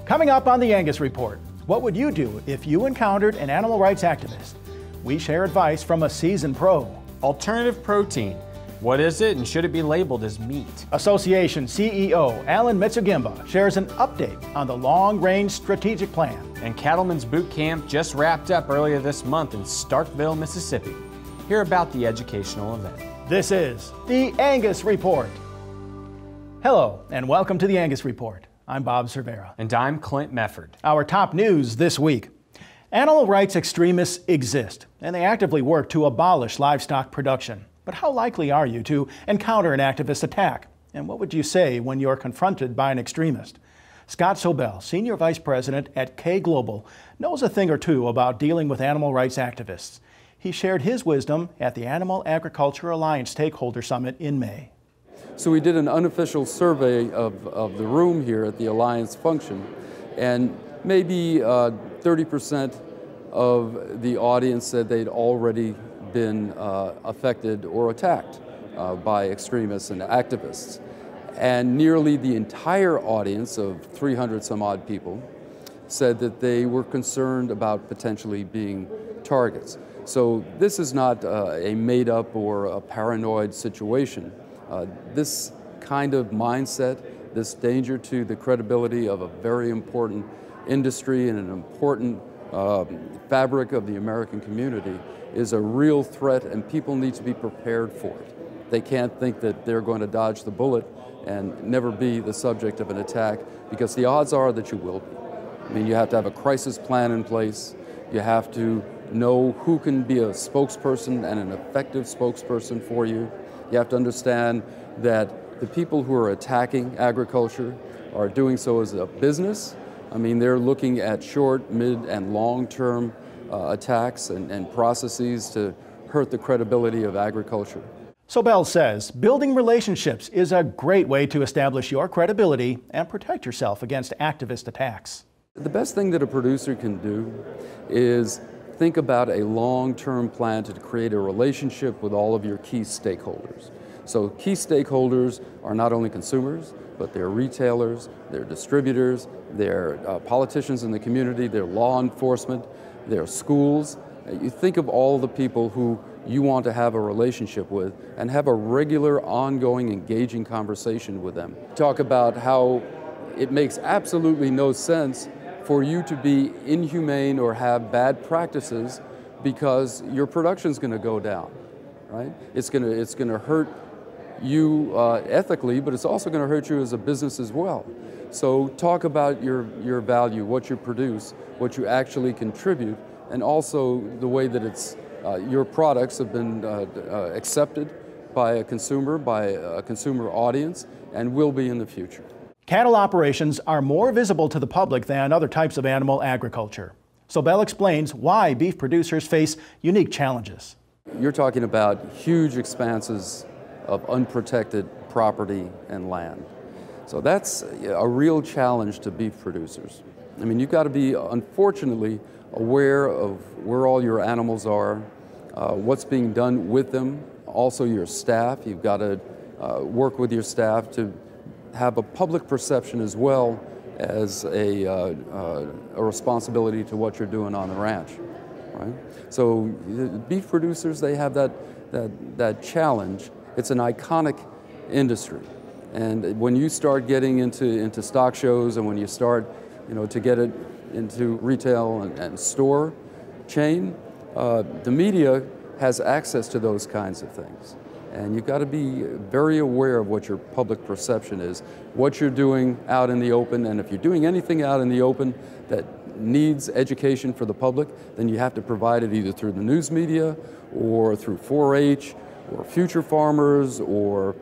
Coming up on the Angus Report, what would you do if you encountered an animal rights activist? We share advice from a seasoned pro. Alternative protein. What is it and should it be labeled as meat? Association CEO Allen Moczygemba shares an update on the long-range strategic plan. And Cattlemen's Bootcamp just wrapped up earlier this month in Starkville, Mississippi. Hear about the educational event. This is the Angus Report. Hello, and welcome to the Angus Report. I'm Bob Cervera. And I'm Clint Mefford. Our top news this week. Animal rights extremists exist, and they actively work to abolish livestock production. But how likely are you to encounter an activist attack? And what would you say when you're confronted by an extremist? Scott Sobel, Senior Vice President at K Global, knows a thing or two about dealing with animal rights activists. He shared his wisdom at the Animal Agriculture Alliance Stakeholder Summit in May. So we did an unofficial survey of the room here at the Alliance function, and maybe 30% of the audience said they'd already been affected or attacked by extremists and activists. And nearly the entire audience of 300 some odd people said that they were concerned about potentially being targets. So this is not a made up or a paranoid situation. This kind of mindset, this danger to the credibility of a very important industry and an important fabric of the American community is a real threat, and people need to be prepared for it. They can't think that they're going to dodge the bullet and never be the subject of an attack, because the odds are that you will be. I mean, you have to have a crisis plan in place. You have to know who can be a spokesperson and an effective spokesperson for you. You have to understand that the people who are attacking agriculture are doing so as a business. I mean, they're looking at short, mid, and long-term attacks and processes to hurt the credibility of agriculture. Sobel says building relationships is a great way to establish your credibility and protect yourself against activist attacks. The best thing that a producer can do is think about a long-term plan to create a relationship with all of your key stakeholders. So key stakeholders are not only consumers, but they're retailers, they're distributors, they're politicians in the community, they're law enforcement, they're schools. You think of all the people who you want to have a relationship with and have a regular, ongoing, engaging conversation with them. Talk about how it makes absolutely no sense for you to be inhumane or have bad practices because your production's going to go down, right? It's going to hurt you ethically, but it's also going to hurt you as a business as well. So talk about your value, what you produce, what you actually contribute, and also the way that it's your products have been accepted by a consumer audience, and will be in the future. Cattle operations are more visible to the public than other types of animal agriculture. Sobel explains why beef producers face unique challenges. You're talking about huge expanses of unprotected property and land. So that's a real challenge to beef producers. I mean, you've got to be, unfortunately, aware of where all your animals are, what's being done with them, also your staff. You've got to work with your staff to have a public perception as well as a responsibility to what you're doing on the ranch, right? So beef producers, they have that challenge. It's an iconic industry, and when you start getting into stock shows and when you start, to get it into retail and store chain, the media has access to those kinds of things. And you've got to be very aware of what your public perception is, what you're doing out in the open, and if you're doing anything out in the open that needs education for the public, then you have to provide it either through the news media or through 4-H or Future Farmers, or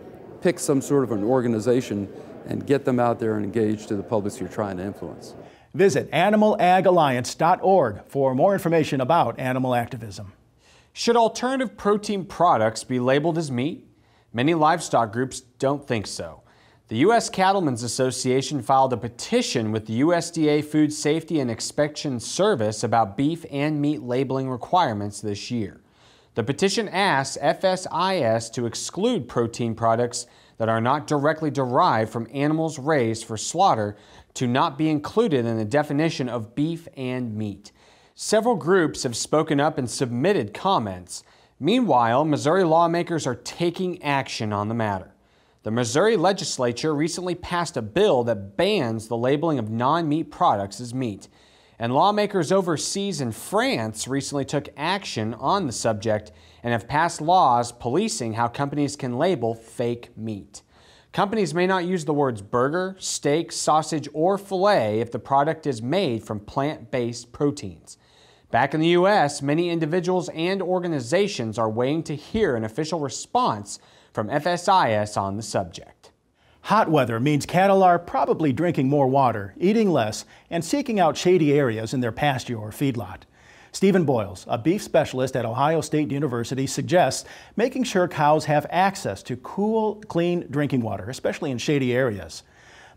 pick some sort of an organization and get them out there and engaged to the publics you're trying to influence. Visit animalagalliance.org for more information about animal activism. Should alternative protein products be labeled as meat? Many livestock groups don't think so. The U.S. Cattlemen's Association filed a petition with the USDA Food Safety and Inspection Service about beef and meat labeling requirements this year. The petition asks FSIS to exclude protein products that that are not directly derived from animals raised for slaughter to not be included in the definition of beef and meat. Several groups have spoken up and submitted comments. Meanwhile, Missouri lawmakers are taking action on the matter. The Missouri legislature recently passed a bill that bans the labeling of non-meat products as meat. And lawmakers overseas in France recently took action on the subject and have passed laws policing how companies can label fake meat. Companies may not use the words burger, steak, sausage, or filet if the product is made from plant-based proteins. Back in the U.S., many individuals and organizations are waiting to hear an official response from FSIS on the subject. Hot weather means cattle are probably drinking more water, eating less, and seeking out shady areas in their pasture or feedlot. Stephen Boyles, a beef specialist at Ohio State University, suggests making sure cows have access to cool, clean drinking water, especially in shady areas.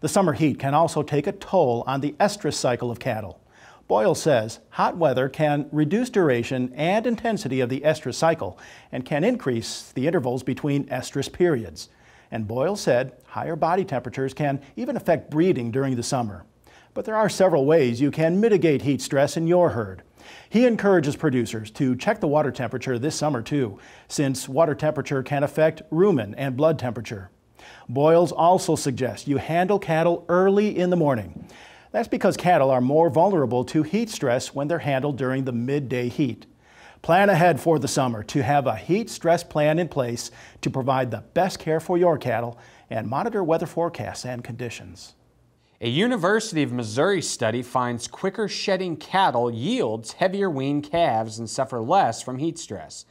The summer heat can also take a toll on the estrus cycle of cattle. Boyle says hot weather can reduce duration and intensity of the estrus cycle and can increase the intervals between estrus periods. And Boyle said higher body temperatures can even affect breeding during the summer. But there are several ways you can mitigate heat stress in your herd. He encourages producers to check the water temperature this summer too, since water temperature can affect rumen and blood temperature. Boyles also suggests you handle cattle early in the morning. That's because cattle are more vulnerable to heat stress when they're handled during the midday heat. Plan ahead for the summer to have a heat stress plan in place to provide the best care for your cattle and monitor weather forecasts and conditions. A University of Missouri study finds quicker shedding cattle yields heavier weaned calves and suffer less from heat stress.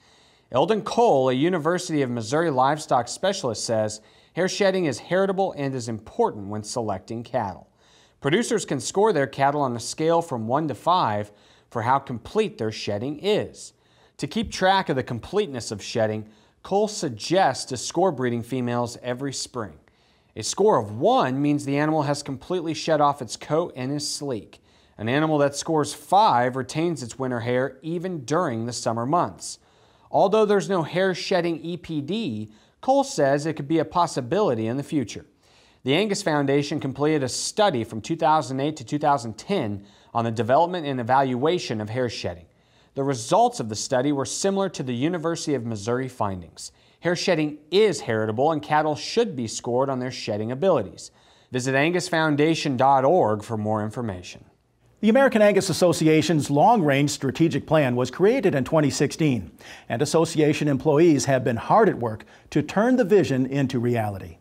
Eldon Cole, a University of Missouri livestock specialist, says hair shedding is heritable and is important when selecting cattle. Producers can score their cattle on a scale from 1 to 5 for how complete their shedding is. To keep track of the completeness of shedding, Cole suggests to score breeding females every spring. A score of 1 means the animal has completely shed off its coat and is sleek. An animal that scores 5 retains its winter hair even during the summer months. Although there's no hair shedding EPD, Cole says it could be a possibility in the future. The Angus Foundation completed a study from 2008 to 2010 on the development and evaluation of hair shedding. The results of the study were similar to the University of Missouri findings. Hair shedding is heritable and cattle should be scored on their shedding abilities. Visit angusfoundation.org for more information. The American Angus Association's long-range strategic plan was created in 2016, and association employees have been hard at work to turn the vision into reality.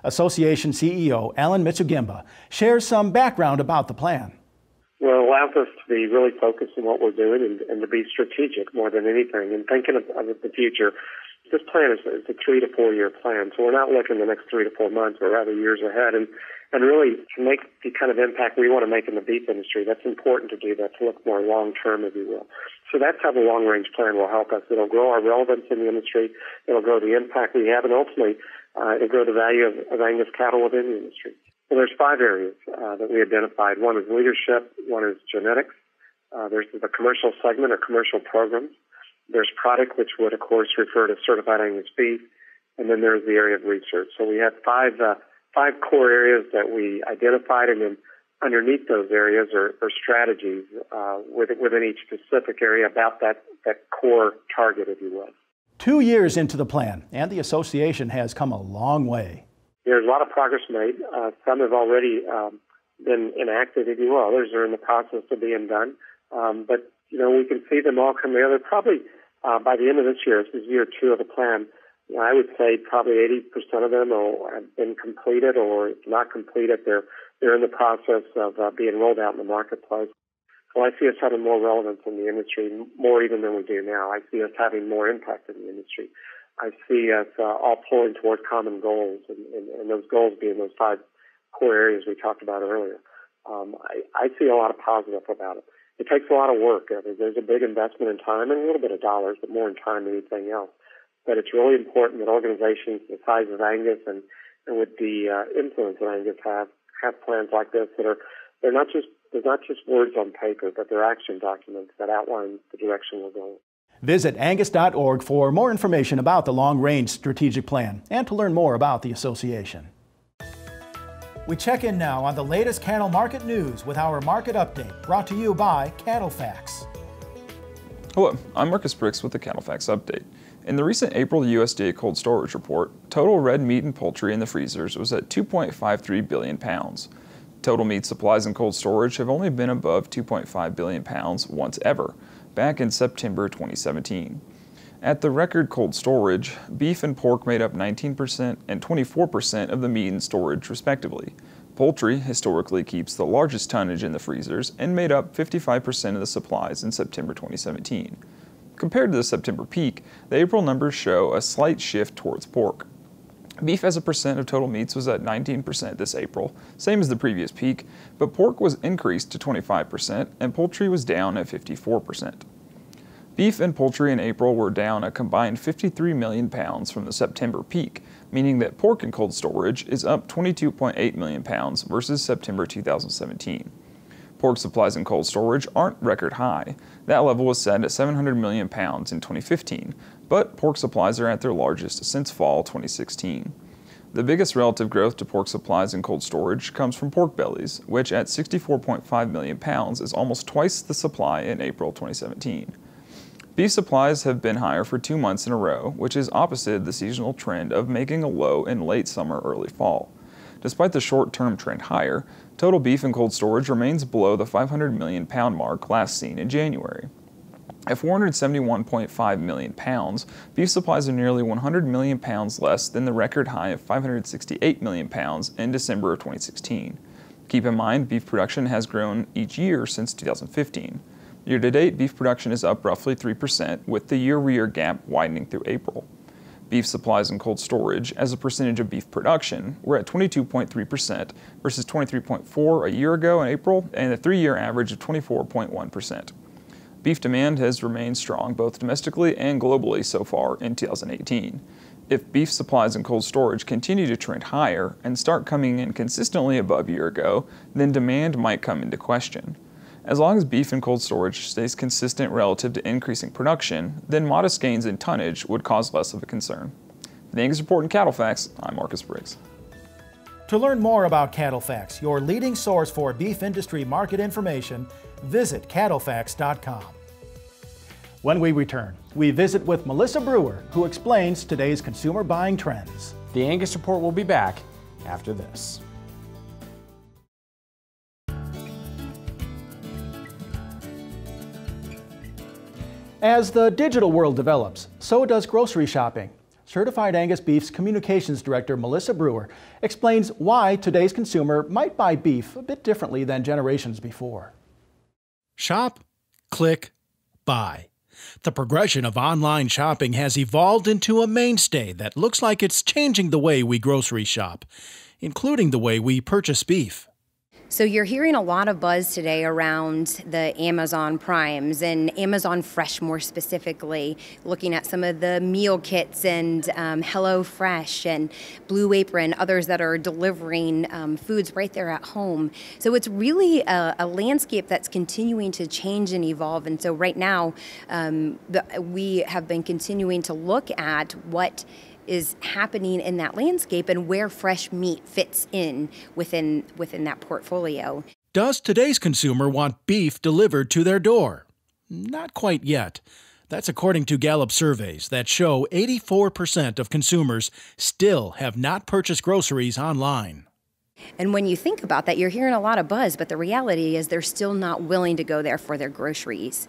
Association CEO Allen Moczygemba shares some background about the plan. Well, it allows us to be really focused on what we're doing and to be strategic more than anything and thinking of the future. This plan is a 3 to 4 year plan, so we're not looking the next 3 to 4 months, but rather years ahead. And really, to make the kind of impact we want to make in the beef industry, that's important to do that, to look more long-term, if you will. So that's how the long-range plan will help us. It'll grow our relevance in the industry. It'll grow the impact we have, and ultimately, it'll grow the value of Angus cattle within the industry. Well, there's 5 areas that we identified. One is leadership. One is genetics. There's the commercial segment or commercial programs. There's product, which would, of course, refer to certified Angus beef. And then there's the area of research. So we have five core areas that we identified, and then underneath those areas are strategies within each specific area about that core target, if you will. 2 years into the plan, and the association has come a long way. There's a lot of progress made. Some have already been enacted, if you will. Others are in the process of being done. But, we can see them all come together probably by the end of this year. This is year 2 of the plan. I would say probably 80% of them have been completed, or if not completed, they're in the process of being rolled out in the marketplace. So I see us having more relevance in the industry, more even than we do now. I see us having more impact in the industry. I see us all pulling toward common goals, and those goals being those 5 core areas we talked about earlier. I see a lot of positive about it. It takes a lot of work. There's a big investment in time and a little bit of dollars, but more in time than anything else. But it's really important that organizations the size of Angus and with the influence that Angus have plans like this that they're not just words on paper, but they're action documents that outline the direction we're going. Visit angus.org for more information about the long-range strategic plan and to learn more about the association. We check in now on the latest cattle market news with our market update, brought to you by CattleFax. Hello, I'm Marcus Briggs with the CattleFax update. In the recent April USDA cold storage report, total red meat and poultry in the freezers was at 2.53 billion pounds. Total meat supplies in cold storage have only been above 2.5 billion pounds once ever, back in September 2017. At the record cold storage, beef and pork made up 19% and 24% of the meat in storage respectively. Poultry historically keeps the largest tonnage in the freezers and made up 55% of the supplies in September 2017. Compared to the September peak, the April numbers show a slight shift towards pork. Beef as a percent of total meats was at 19% this April, same as the previous peak, but pork was increased to 25% and poultry was down at 54%. Beef and poultry in April were down a combined 53 million pounds from the September peak, meaning that pork in cold storage is up 22.8 million pounds versus September 2017. Pork supplies in cold storage aren't record high. That level was set at 700 million pounds in 2015, but pork supplies are at their largest since fall 2016. The biggest relative growth to pork supplies in cold storage comes from pork bellies, which at 64.5 million pounds is almost twice the supply in April 2017. Beef supplies have been higher for 2 months in a row, which is opposite the seasonal trend of making a low in late summer, early fall. Despite the short-term trend higher, total beef in cold storage remains below the 500 million pound mark last seen in January. At 471.5 million pounds, beef supplies are nearly 100 million pounds less than the record high of 568 million pounds in December of 2016. Keep in mind, beef production has grown each year since 2015. Year-to-date, beef production is up roughly 3%, with the year-over-year gap widening through April. Beef supplies in cold storage as a percentage of beef production were at 22.3% versus 23.4% a year ago in April and a 3-year average of 24.1%. Beef demand has remained strong both domestically and globally so far in 2018. If beef supplies in cold storage continue to trend higher and start coming in consistently above a year ago, then demand might come into question. As long as beef in cold storage stays consistent relative to increasing production, then modest gains in tonnage would cause less of a concern. For the Angus Report and CattleFax, I'm Marcus Briggs. To learn more about CattleFax, your leading source for beef industry market information, visit cattlefax.com. When we return, we visit with Melissa Brewer, who explains today's consumer buying trends. The Angus Report will be back after this. As the digital world develops, so does grocery shopping. Certified Angus Beef's Communications Director Melissa Brewer explains why today's consumer might buy beef a bit differently than generations before. Shop, click, buy. The progression of online shopping has evolved into a mainstay that looks like it's changing the way we grocery shop, including the way we purchase beef. So you're hearing a lot of buzz today around the Amazon Primes and Amazon Fresh more specifically, looking at some of the meal kits and Hello Fresh and Blue Apron, others that are delivering foods right there at home. So it's really a landscape that's continuing to change and evolve. And so right now we have been continuing to look at what is happening in that landscape and where fresh meat fits in within that portfolio. Does today's consumer want beef delivered to their door? Not quite yet. That's according to Gallup surveys that show 84% of consumers still have not purchased groceries online. And when you think about that, you're hearing a lot of buzz, but the reality is they're still not willing to go there for their groceries.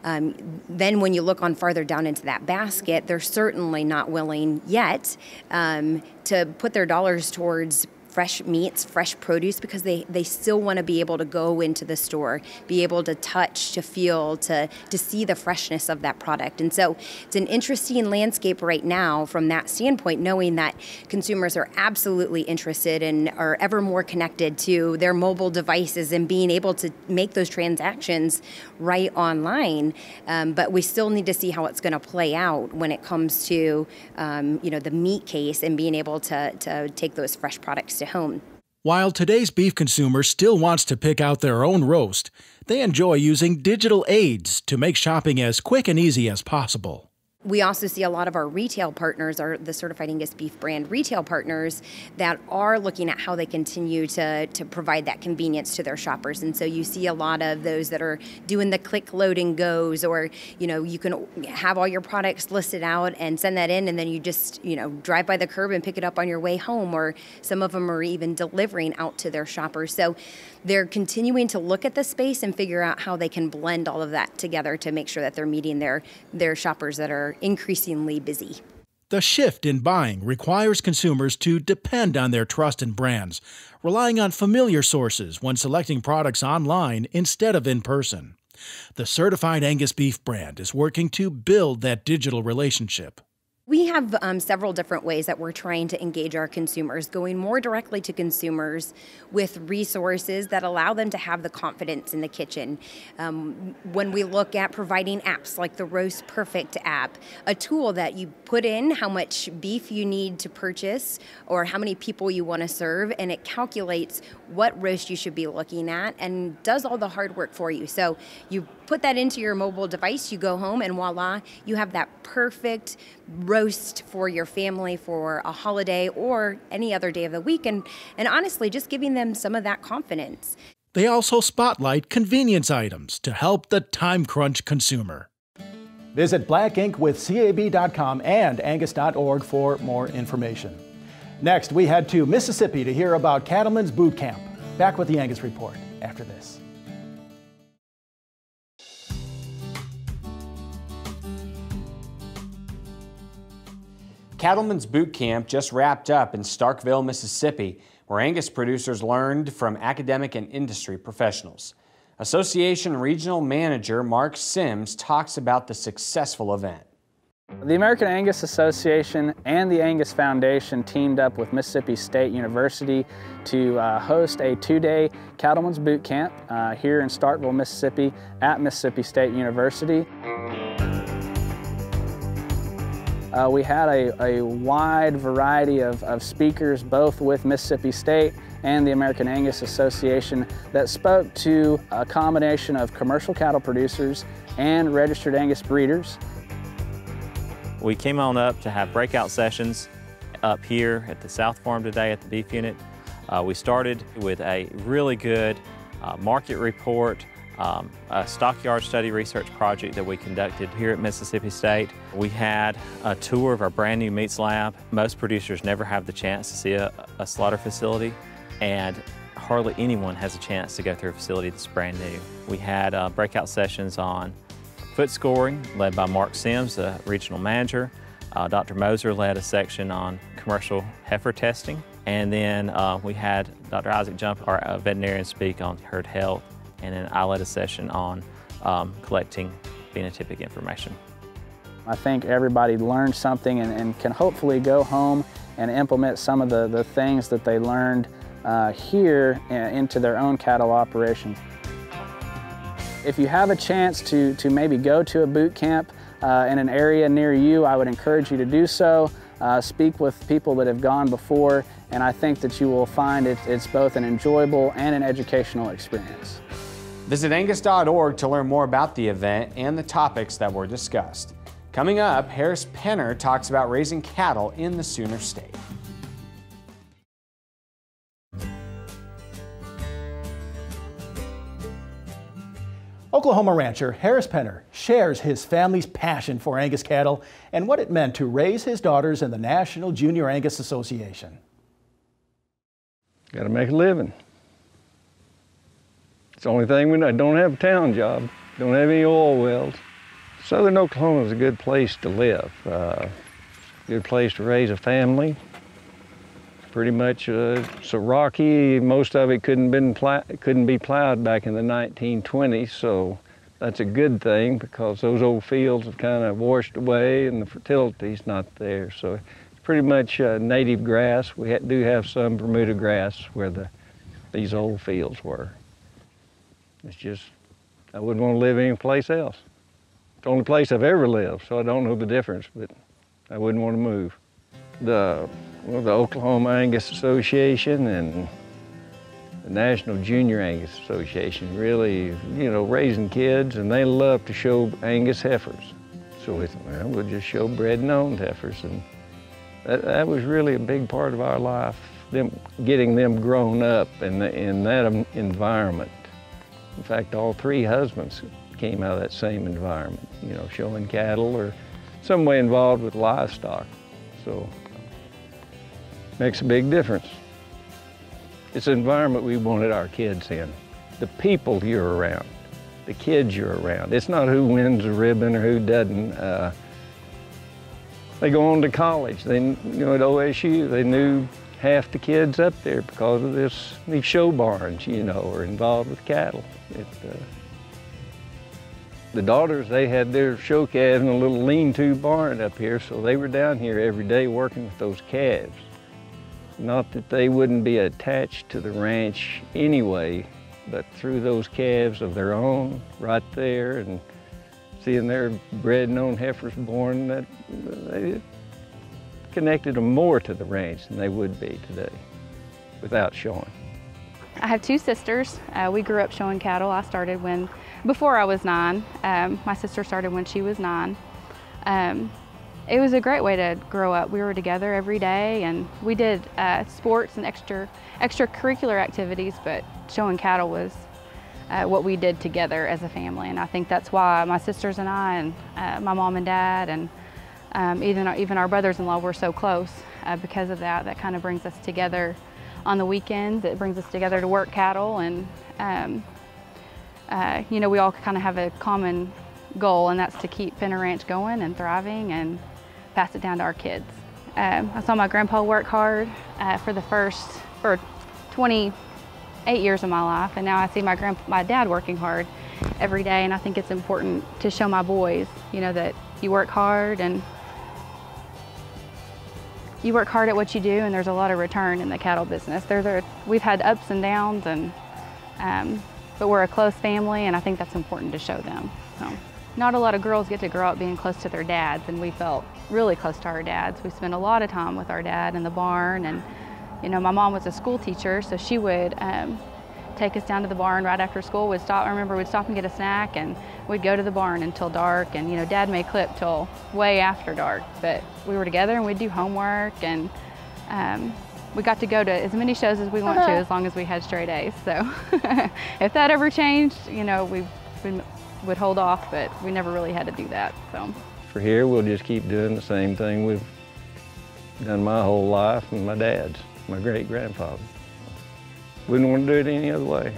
Then when you look on farther down into that basket, they're certainly not willing yet to put their dollars towards fresh meats, fresh produce, because they still want to be able to go into the store, be able to touch, to feel, to see the freshness of that product. And so it's an interesting landscape right now from that standpoint, knowing that consumers are absolutely interested and are ever more connected to their mobile devices and being able to make those transactions right online. But we still need to see how it's going to play out when it comes to the meat case and being able to take those fresh products to home. While today's beef consumer still wants to pick out their own roast, they enjoy using digital aids to make shopping as quick and easy as possible. We also see a lot of our retail partners, or the Certified Angus Beef brand retail partners, that are looking at how they continue to provide that convenience to their shoppers. And so you see a lot of those that are doing the click load and goes, or, you can have all your products listed out and send that in, and then you just, drive by the curb and pick it up on your way home, or some of them are even delivering out to their shoppers. So they're continuing to look at the space and figure out how they can blend all of that together to make sure that they're meeting their shoppers that are increasingly busy. The shift in buying requires consumers to depend on their trust in brands, relying on familiar sources when selecting products online instead of in person. The Certified Angus Beef brand is working to build that digital relationship. We have several different ways that we're trying to engage our consumers, going more directly to consumers with resources that allow them to have the confidence in the kitchen. When we look at providing apps like the Roast Perfect app, a tool that you put in how much beef you need to purchase or how many people you want to serve, and it calculates what roast you should be looking at and does all the hard work for you. So you put that into your mobile device, you go home, and voila, you have that perfect roast for your family for a holiday or any other day of the week, and honestly, just giving them some of that confidence. They also spotlight convenience items to help the time crunch consumer. Visit blackincwithcab.com and angus.org for more information. Next, we head to Mississippi to hear about Cattlemen's Bootcamp. Back with the Angus Report after this. Cattlemen's Bootcamp just wrapped up in Starkville, Mississippi, where Angus producers learned from academic and industry professionals. Association Regional Manager Mark Sims talks about the successful event. The American Angus Association and the Angus Foundation teamed up with Mississippi State University to host a two-day Cattlemen's Bootcamp here in Starkville, Mississippi at Mississippi State University. We had a wide variety of speakers, both with Mississippi State and the American Angus Association, that spoke to a combination of commercial cattle producers and registered Angus breeders. We came on up to have breakout sessions up here at the South Farm today at the beef unit. We started with a really good market report, a stockyard study research project that we conducted here at Mississippi State. We had a tour of our brand new meats lab. Most producers never have the chance to see a slaughter facility, and hardly anyone has a chance to go through a facility that's brand new. We had breakout sessions on foot scoring led by Mark Sims, the regional manager. Dr. Moser led a section on commercial heifer testing. And then we had Dr. Isaac Jump, our veterinarian, speak on herd health. And then I led a session on collecting phenotypic information. I think everybody learned something and can hopefully go home and implement some of the things that they learned here into their own cattle operations. If you have a chance to maybe go to a boot camp in an area near you, I would encourage you to do so. Speak with people that have gone before, and I think that you will find it's both an enjoyable and an educational experience. Visit angus.org to learn more about the event and the topics that were discussed. Coming up, Harris Penner talks about raising cattle in the Sooner State. Oklahoma rancher Harris Penner shares his family's passion for Angus cattle and what it meant to raise his daughters in the National Junior Angus Association. Got to make a living. It's the only thing we know. Don't have a town job, don't have any oil wells. Southern Oklahoma is a good place to live, good place to raise a family. Pretty much so rocky, most of it couldn't be plowed back in the 1920s, so that's a good thing because those old fields have kind of washed away and the fertility's not there. So it's pretty much native grass. We do have some Bermuda grass where these old fields were. It's just, I wouldn't want to live anyplace else. It's the only place I've ever lived, so I don't know the difference, but I wouldn't want to move. The Oklahoma Angus Association and the National Junior Angus Association, really, you know, raising kids, and they love to show Angus heifers. So we thought, well, we'll just show bred and owned heifers, and that was really a big part of our life, getting them grown up in that environment. In fact, all 3 husbands came out of that same environment, you know, showing cattle or some way involved with livestock. So makes a big difference. It's an environment we wanted our kids in. The people you're around, the kids you're around. It's not who wins a ribbon or who doesn't. They go on to college. They, you know, at OSU, they knew half the kids up there because of these show barns, you know, are involved with cattle. The daughters, they had their show calves in a little lean-to barn up here, so they were down here every day working with those calves. Not that they wouldn't be attached to the ranch anyway, but through those calves of their own right there, and seeing their bred and owned heifers born, that they connected them more to the ranch than they would be today without showing. I have 2 sisters. We grew up showing cattle. I started before I was 9. My sister started when she was 9. It was a great way to grow up. We were together every day, and we did sports and extracurricular activities, but showing cattle was what we did together as a family. And I think that's why my sisters and I, and my mom and dad, and even our brothers-in-law were so close because of that. That kind of brings us together on the weekends. It brings us together to work cattle, and you know, we all kind of have a common goal, and that's to keep Penner Ranch going and thriving and pass it down to our kids. I saw my grandpa work hard for 28 years of my life, and now I see my dad working hard every day, and I think it's important to show my boys, you know, that you work hard and you work hard at what you do, and there's a lot of return in the cattle business. We've had ups and downs, but we're a close family, and I think that's important to show them. So, not a lot of girls get to grow up being close to their dads, and we felt really close to our dads. We spent a lot of time with our dad in the barn, and you know, my mom was a school teacher, so she would take us down to the barn right after school. I remember we'd stop and get a snack, and we'd go to the barn until dark, and you know, Dad may clip till way after dark, but we were together and we'd do homework, and we got to go to as many shows as we want to, as long as we had straight A's. So if that ever changed, you know, we would hold off, but we never really had to do that. So for here, we'll just keep doing the same thing we've done my whole life, and my dad's, my great-grandfather. Wouldn't want to do it any other way.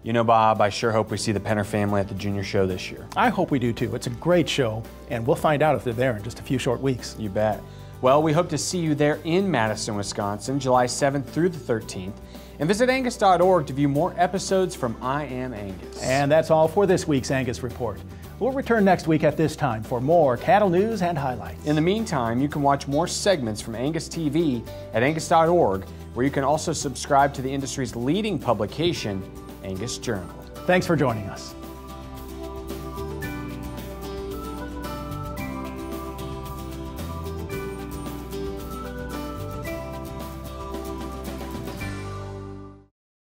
You know, Bob, I sure hope we see the Penner family at the junior show this year. I hope we do too. It's a great show, and we'll find out if they're there in just a few short weeks. You bet. Well, we hope to see you there in Madison, Wisconsin, July 7th through the 13th. And visit Angus.org to view more episodes from I Am Angus. And that's all for this week's Angus Report. We'll return next week at this time for more cattle news and highlights. In the meantime, you can watch more segments from Angus TV at Angus.org, where you can also subscribe to the industry's leading publication, Angus Journal. Thanks for joining us.